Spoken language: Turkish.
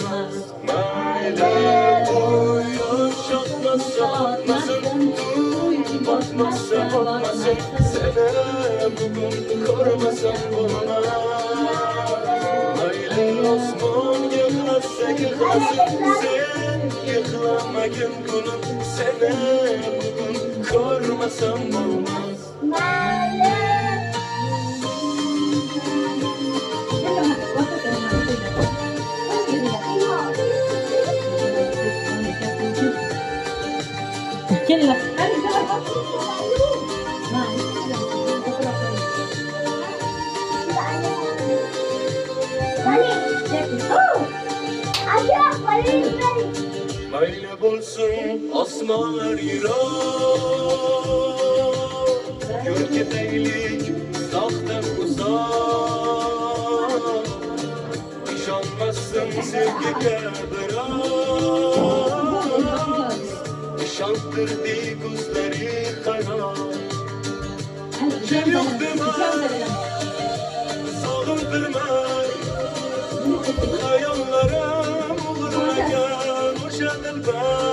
olmaz. Mayda boyu şatmazsa batmasın, batmazsa batmasın. Sene bugün kormasam olmaz. Mayda Osman yıkılsa yıkılsın, sen yıkılamayın kulum. Sene bugün kormasam olmaz. Gel lan. Mayli bulsun osmanlar yiro, Gürke beylik sahten uzak. İşanmazsın sevgiye bırak, İşandırdı kuzları kara. Gel yok deme, sağındırma, hayallarım uğrayan hoşa dilber.